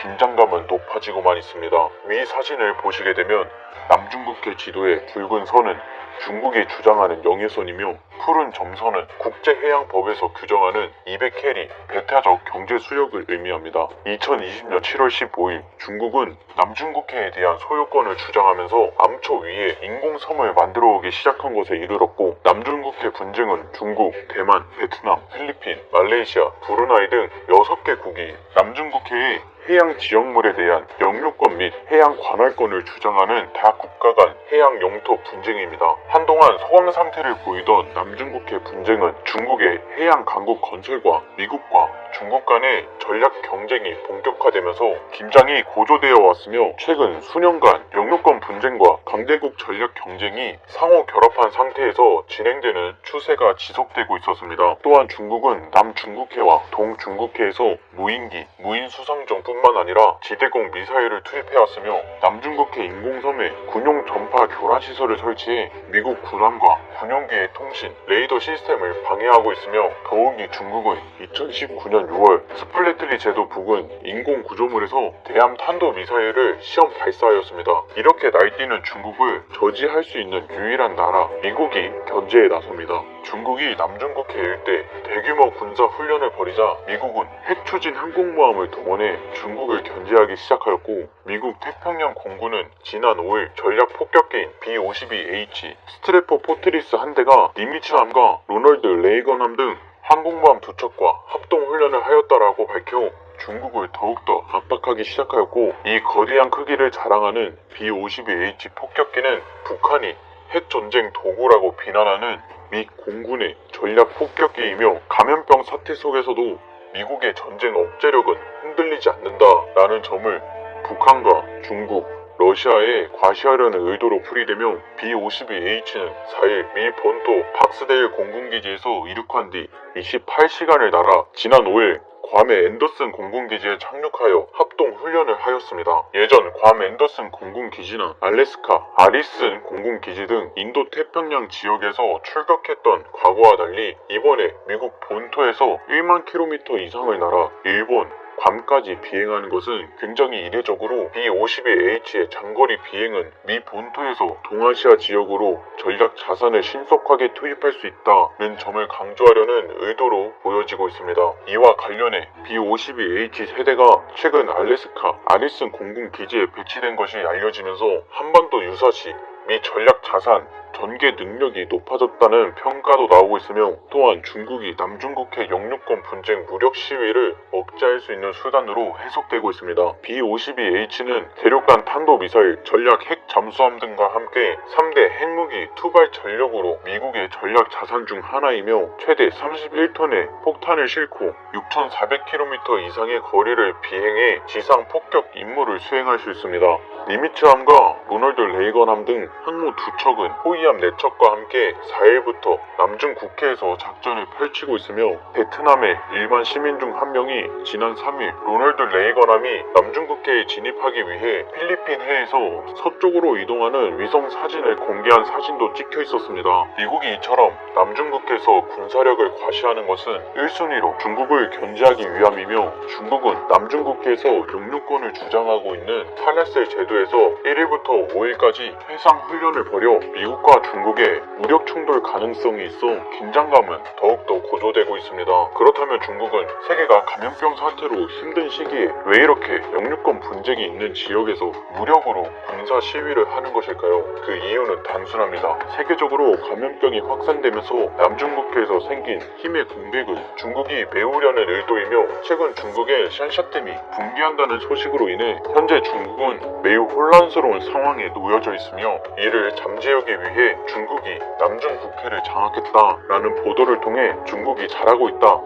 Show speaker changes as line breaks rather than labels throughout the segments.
긴장감은 높아지고만 있습니다. 위 사진을 보시게 되면 남중국해 지도의 붉은 선은 중국이 주장하는 영해선이며 푸른 점선은 국제해양법에서 규정하는 200캐리 배타적 경제 수역을 의미합니다. 2020년 7월 15일 중국은 남중국해에 대한 소유권을 주장하면서 암초 위에 인공섬을 만들어 오기 시작한 것에 이르렀고, 남중국해 분쟁은 중국, 대만, 베트남, 필리핀, 말레이시아, 브루나이 등 6개국이 남중국해의 해양 지역물에 대한 영유권 및 해양 관할권을 주장하는 다국가 간 해양 영토 분쟁입니다. 한동안 소강 상태를 보이던 남중국해 분쟁은 중국의 해양 강국 건설과 미국과 중국 간의 전략 경쟁이 본격화되면서 긴장이 고조되어 왔으며, 최근 수년간 영유권 분쟁과 강대국 전략 경쟁이 상호 결합한 상태에서 진행되는 추세가 지속되고 있었습니다. 또한 중국은 남중국해와 동중국해에서 무인기, 무인수상정 뿐만 아니라 지대공 미사일을 투입해왔으며, 남중국해 인공섬에 군용 전파 교란시설을 설치해 미국 군함과 군용기의 통신, 레이더 시스템을 방해하고 있으며, 더욱이 중국은 2019년 6월 스플래틀리 제도 부근 인공구조물에서 대함 탄도미사일을 시험 발사하였습니다. 이렇게 날뛰는 중국을 저지할 수 있는 유일한 나라 미국이 견제에 나섭니다. 중국이 남중국해 일대 대규모 군사 훈련을 벌이자 미국은 핵추진 항공모함을 동원해 중국을 견제하기 시작하였고, 미국 태평양 공군은 지난 5일 전략 폭격기인 B-52H 스트래퍼 포트리스 한 대가 니미츠함과 로널드 레이건함 등 항공모함 2척과 합동훈련을 하였다라고 밝혀 중국을 더욱더 압박하기 시작하였고, 이 거대한 크기를 자랑하는 B-52H 폭격기는 북한이 핵전쟁 도구라고 비난하는 미 공군의 전략 폭격기이며, 감염병 사태 속에서도 미국의 전쟁 억제력은 흔들리지 않는다라는 점을 북한과 중국, 러시아에 과시하려는 의도로 풀이되며, B-52H는 4일 미 본토 박스데일 공군기지에서 이륙한 뒤 28시간을 날아 지난 5일 괌의 앤더슨 공군기지에 착륙하여 합동 훈련을 하였습니다. 예전 괌 앤더슨 공군기지나 알래스카 아리슨 공군기지 등 인도 태평양 지역에서 출격했던 과거와 달리 이번에 미국 본토에서 1만 킬로미터 이상을 날아 일본 괌까지 비행하는 것은 굉장히 이례적으로, B-52H의 장거리 비행은 미 본토에서 동아시아 지역으로 전략 자산을 신속하게 투입할 수 있다는 점을 강조하려는 의도로 보여지고 있습니다. 이와 관련해 B-52H 세대가 최근 알래스카 아리슨 공군 기지에 배치된 것이 알려지면서 한반도 유사시 미 전략 자산 전개 능력이 높아졌다는 평가도 나오고 있으며, 또한 중국이 남중국해 영유권 분쟁 무력 시위를 억제할 수 있는 수단으로 해석되고 있습니다. B-52H는 대륙간 탄도미사일, 전략 핵 잠수함 등과 함께 3대 핵무기 투발 전력으로 미국의 전략 자산 중 하나이며, 최대 31톤의 폭탄을 싣고 6,400km 이상의 거리를 비행해 지상 폭격 임무를 수행할 수 있습니다. 니미츠함과 로널드 레이건함 등 항모 2척은 호위함 4척과 함께 4일부터 남중국해에서 작전을 펼치고 있으며, 베트남의 일반 시민 중 한 명이 지난 3일 로널드 레이건함이 남중국해에 진입하기 위해 필리핀 해에서 서쪽으로 이동하는 위성 사진을 공개한 사진도 찍혀 있었습니다. 미국이 이처럼 남중국해에서 군사력을 과시하는 것은 1순위로 중국을 견제하기 위함이며, 중국은 남중국해에서 영유권을 주장하고 있는 타나셀 제도에서 1일부터 5일까지 해상 훈련을 벌여 미국과 중국의 무력 충돌 가능성이 있어 긴장감은 더욱더 고조되고 있습니다. 그렇다면 중국은 세계가 감염병 사태로 힘든 시기에 왜 이렇게 영유권 분쟁이 있는 지역에서 무력으로 군사 시위를 하는 것일까요? 그 이유는 단순합니다. 세계적으로 감염병이 확산되면서 남중국해에서 생긴 힘의 공백을 중국이 메우려는 의도이며, 최근 중국의 샨샤댐이 붕괴한다는 소식으로 인해 현재 중국은 매우 혼란스러운 상황에 놓여져 있으며, 이를 잠재우기 위해 중국이 남중국해를 장악했다라는 보도를 통해 중국이 잘하고 있다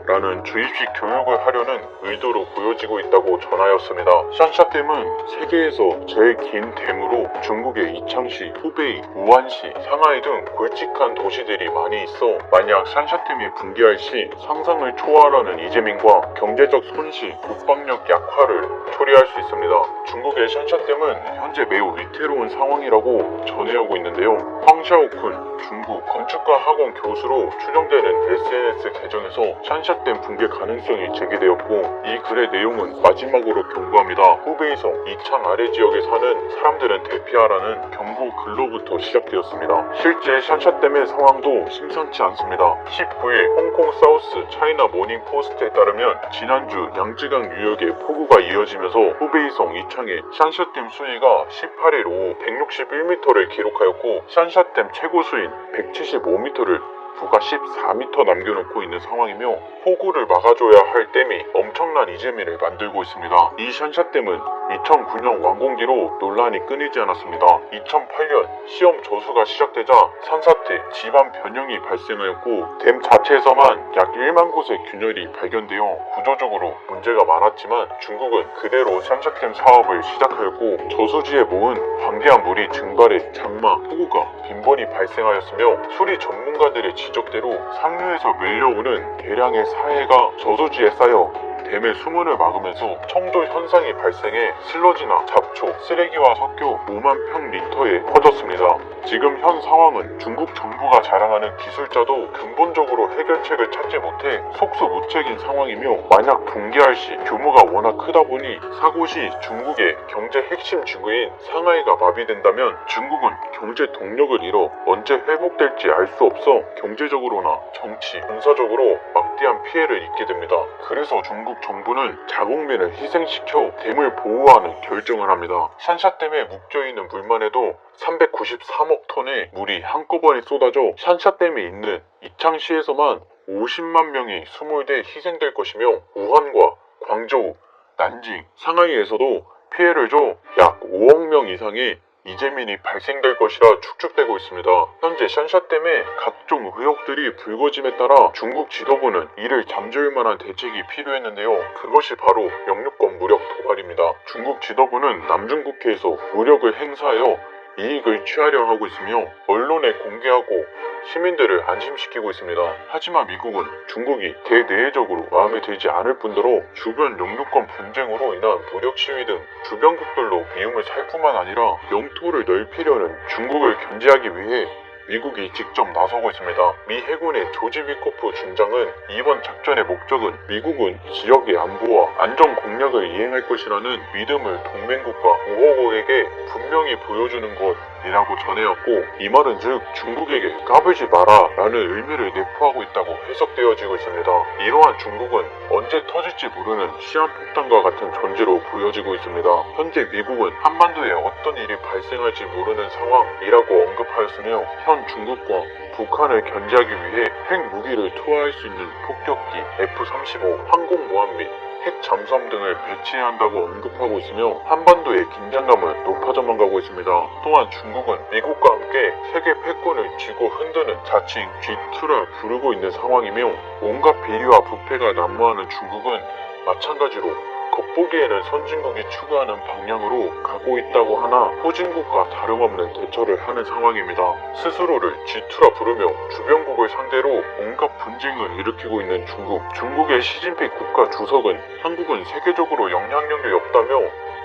라는 주입식 교육을 하려는 의도로 보여지고 있다고 전하였습니다. 샨샤댐은 세계에서 제일 긴 댐으로 중국의 이창시, 후베이, 우한시, 상하이 등 굵직한 도시들이 많이 있어 만약 샨샤댐이 붕괴할 시 상상을 초월하는 이재민과 경제적 손실, 국방력 약화를 풀이할 수 있습니다. 중국의 샨샤댐은 현재 매우 위태로운 상황이라고 전해오고 있는데요. 황샤오쿤 중국 건축가 학원 교수로 추정되는 SNS 계정에서 샨샤댐 붕괴 가능성이 제기되었고, 이 글의 내용은 마지막으로 경고합니다. 후베이성 이창 아래 지역에 사는 사람들은 대피하라는 경고 글로부터 시작되었습니다. 실제 샨샤댐의 상황도 심상치 않습니다. 19일 홍콩 사우스 차이나 모닝 포스트에 따르면 지난주 양쯔강 유역에 폭우가 이어지면서 후베이성 이창의 샨샤댐 수위가 18일 오후 161m를 기록하였고, 샨샤댐 최고 수인 175m를 부가 14m 남겨놓고 있는 상황이며, 폭우를 막아줘야 할 댐이 엄청난 이재민을 만들고 있습니다. 이 샨샤댐은 2009년 완공 뒤로 논란이 끊이지 않았습니다. 2008년 시험 조수가 시작되자 산사태, 지반 변형이 발생하였고, 댐 자체에서만 약 1만 곳의 균열이 발견되어 구조적으로 문제가 많았지만, 중국은 그대로 샨샤댐 사업을 시작하였고, 저수지에 모은 방대한 물이 증발해 장마, 폭우가 빈번히 발생하였으며, 수리 전문가들의 지적대로 상류에서 밀려오는 대량의 사해가 저수지에 쌓여 댐의 수문을 막으면서 청조 현상이 발생해 슬러지나 잡초, 쓰레기와 섞여 5만 평리터에 퍼졌습니다. 지금 현 상황은 중국 정부가 자랑하는 기술자도 근본적으로 해결책을 찾지 못해 속수무책인 상황이며, 만약 붕괴할 시 규모가 워낙 크다 보니 사고 시 중국의 경제 핵심 지구인 상하이가 마비된다면 중국은 경제 동력을 잃어 언제 회복될지 알 수 없어 경제적으로나 정치, 군사적으로 막대한 피해를 입게 됩니다. 그래서 중국 정부는 자국민을 희생시켜 댐을 보호하는 결정을 합니다. 샨샤댐에 묵혀있는 물만 해도 393억 톤의 물이 한꺼번에 쏟아져 샨샤댐에 있는 이창시에서만 50만 명이 수몰돼 희생될 것이며, 우한과 광저우, 난징, 상하이에서도 피해를 줘 약 5억 명 이상의 이재민이 발생될 것이라 추측되고 있습니다. 현재 샨샤댐의 각종 의혹들이 불거짐에 따라 중국 지도부는 이를 잠재울 만한 대책이 필요했는데요. 그것이 바로 영유권 무력 도발입니다. 중국 지도부는 남중국해에서 무력을 행사하여 이익을 취하려 하고 있으며, 언론에 공개하고 시민들을 안심시키고 있습니다. 하지만 미국은 중국이 대내외적으로 마음에 들지 않을 뿐더러 주변 영유권 분쟁으로 인한 무력 시위 등 주변국들로 미움을 살 뿐만 아니라 영토를 넓히려는 중국을 견제하기 위해 미국이 직접 나서고 있습니다. 미 해군의 조지 위코프 중장은 이번 작전의 목적은 미국은 지역의 안보와 안전 공략을 이행할 것이라는 믿음을 동맹국과 우호국에게 분명히 보여주는 것이라고 전해왔고, 이 말은 즉 중국에게 까불지 마라 라는 의미를 내포하고 있다고 해석되어지고 있습니다. 이러한 중국은 언제 터질지 모르는 시한폭탄과 같은 존재로 보여지고 있습니다. 현재 미국은 한반도에 어떤 일이 발생할지 모르는 상황이라고 언급하였으며, 현 중국과 북한을 견제하기 위해 핵무기를 투하할 수 있는 폭격기, F-35, 항공모함 및 핵 잠수함 등을 배치해야 한다고 언급하고 있으며, 한반도의 긴장감은 높아져만 가고 있습니다. 또한 중국은 미국과 함께 세계 패권을 쥐고 흔드는 자칭 G2라 부르고 있는 상황이며, 온갖 비리와 부패가 난무하는 중국은 마찬가지로 겉보기에는 선진국이 추구하는 방향으로 가고 있다고 하나 후진국과 다름없는 대처를 하는 상황입니다. 스스로를 G2라 부르며 주변국을 상대로 온갖 분쟁을 일으키고 있는 중국의 시진핑 국가 주석은 한국은 세계적으로 영향력이 없다며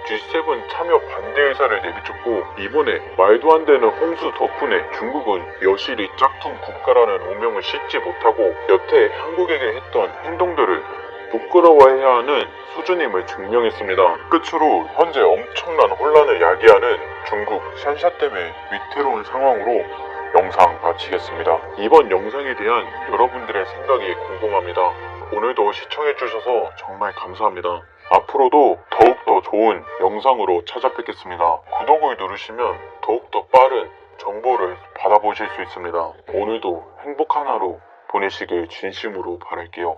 G7 참여 반대 의사를 내비쳤고, 이번에 말도 안 되는 홍수 덕분에 중국은 여실히 짝퉁 국가라는 오명을 씻지 못하고 여태 한국에게 했던 행동들을 부끄러워해야 하는 수준임을 증명했습니다. 끝으로 현재 엄청난 혼란을 야기하는 중국 샨샤댐의 위태로운 상황으로 영상 마치겠습니다. 이번 영상에 대한 여러분들의 생각이 궁금합니다. 오늘도 시청해주셔서 정말 감사합니다. 앞으로도 더욱더 좋은 영상으로 찾아뵙겠습니다. 구독을 누르시면 더욱더 빠른 정보를 받아보실 수 있습니다. 오늘도 행복한 하루 보내시길 진심으로 바랄게요.